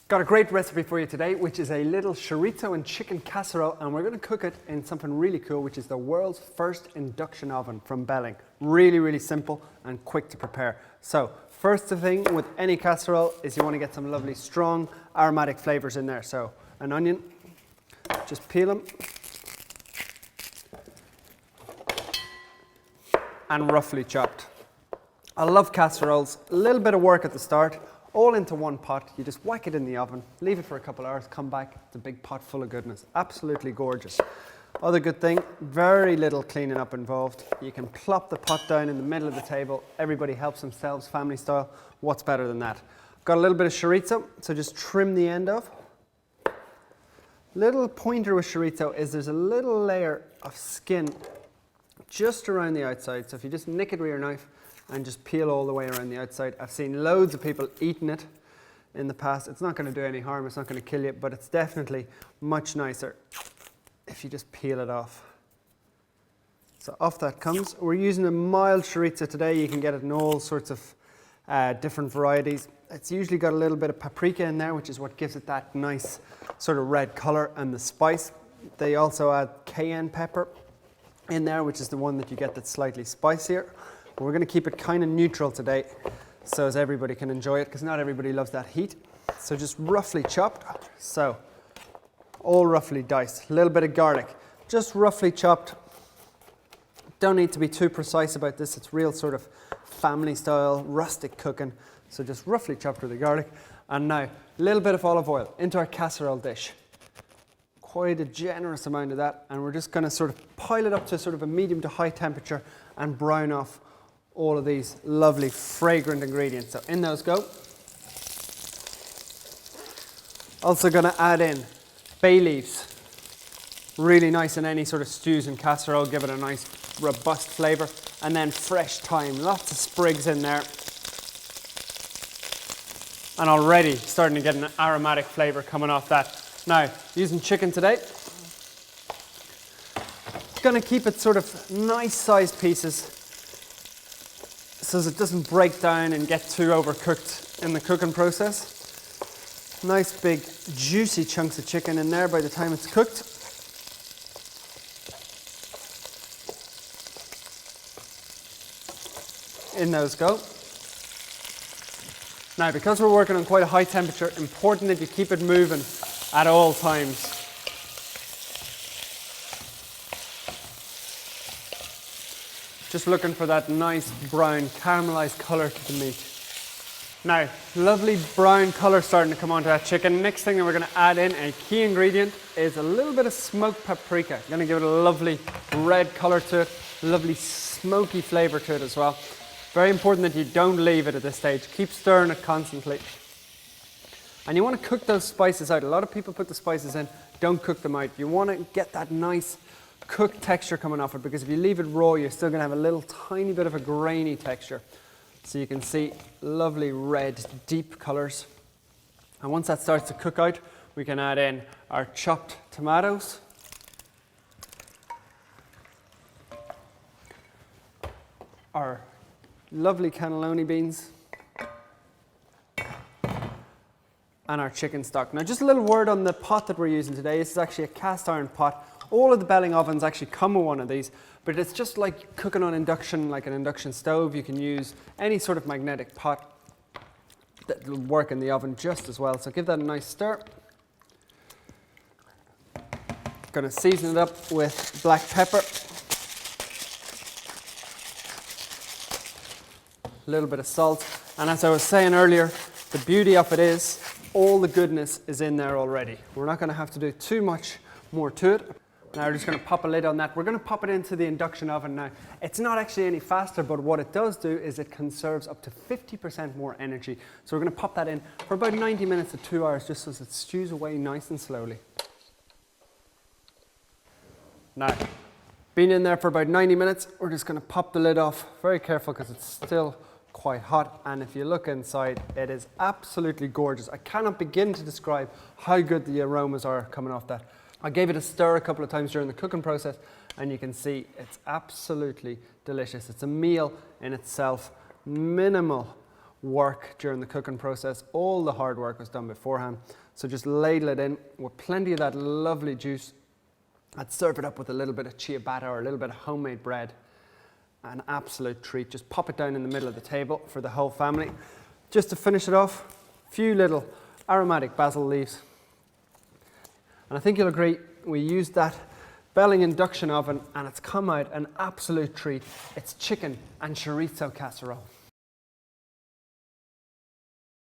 Got a great recipe for you today, which is a little chorizo and chicken casserole, and we're going to cook it in something really cool, which is the world's first induction oven from Belling. Really, really simple and quick to prepare. So, first thing with any casserole is you want to get some lovely strong aromatic flavors in there. So, an onion, just peel them, and roughly chopped. I love casseroles, a little bit of work at the start, all into one pot. You just whack it in the oven, leave it for a couple hours, come back, it's a big pot full of goodness. Absolutely gorgeous. Other good thing, very little cleaning up involved. You can plop the pot down in the middle of the table, everybody helps themselves, family style. What's better than that? Got a little bit of chorizo, so just trim the end off. Little pointer with chorizo is there's a little layer of skin just around the outside, so if you just nick it with your knife and just peel all the way around the outside. I've seen loads of people eating it in the past. It's not going to do any harm, it's not going to kill you, but it's definitely much nicer if you just peel it off. So off that comes. We're using a mild chorizo today. You can get it in all sorts of different varieties. It's usually got a little bit of paprika in there, which is what gives it that nice sort of red color, and the spice. They also add cayenne pepper in there, which is the one that you get that's slightly spicier. We're going to keep it kind of neutral today so as everybody can enjoy it, because not everybody loves that heat. So just roughly chopped, so all roughly diced. A little bit of garlic, just roughly chopped. Don't need to be too precise about this. It's real sort of family style, rustic cooking. So just roughly chopped with the garlic. And now a little bit of olive oil into our casserole dish. Quite a generous amount of that, and we're just going to sort of pile it up to sort of a medium to high temperature and brown off all of these lovely fragrant ingredients. So in those go. Also going to add in bay leaves. Really nice in any sort of stews and casserole, give it a nice robust flavour. And then fresh thyme, lots of sprigs in there. And already starting to get an aromatic flavour coming off that. Now, using chicken today. Going to keep it sort of nice sized pieces so that it doesn't break down and get too overcooked in the cooking process. Nice big juicy chunks of chicken in there by the time it's cooked. In those go. Now, because we're working on quite a high temperature, important that you keep it moving at all times. Just looking for that nice brown caramelized color to the meat. Now, lovely brown color starting to come onto that chicken. Next thing that we're going to add in, a key ingredient, is a little bit of smoked paprika. Going to give it a lovely red color to it, lovely smoky flavor to it as well. Very important that you don't leave it at this stage. Keep stirring it constantly. And you want to cook those spices out. A lot of people put the spices in, don't cook them out. You want to get that nice cooked texture coming off it, because if you leave it raw, you're still going to have a little tiny bit of a grainy texture. So you can see lovely red, deep colors. And once that starts to cook out, we can add in our chopped tomatoes. Our lovely cannelloni beans. And our chicken stock. Now, just a little word on the pot that we're using today. This is actually a cast iron pot. All of the Belling ovens actually come with one of these, but it's just like cooking on induction, like an induction stove. You can use any sort of magnetic pot that will work in the oven just as well. So give that a nice stir. Going to season it up with black pepper. A little bit of salt. And as I was saying earlier, the beauty of it is all the goodness is in there already. We're not going to have to do too much more to it. Now we're just going to pop a lid on that. We're going to pop it into the induction oven now. It's not actually any faster, but what it does do is it conserves up to 50% more energy. So we're going to pop that in for about 90 minutes to 2 hours, just so it stews away nice and slowly. Now, being in there for about 90 minutes, we're just going to pop the lid off. Very careful, because it's still quite hot, and if you look inside, it is absolutely gorgeous. I cannot begin to describe how good the aromas are coming off that. I gave it a stir a couple of times during the cooking process, and you can see it's absolutely delicious. It's a meal in itself, minimal work during the cooking process. All the hard work was done beforehand. So just ladle it in with plenty of that lovely juice. I'd serve it up with a little bit of ciabatta or a little bit of homemade bread. An absolute treat. Just pop it down in the middle of the table for the whole family. Just to finish it off, a few little aromatic basil leaves. And I think you'll agree, we used that Belling induction oven and it's come out an absolute treat. It's chicken and chorizo casserole.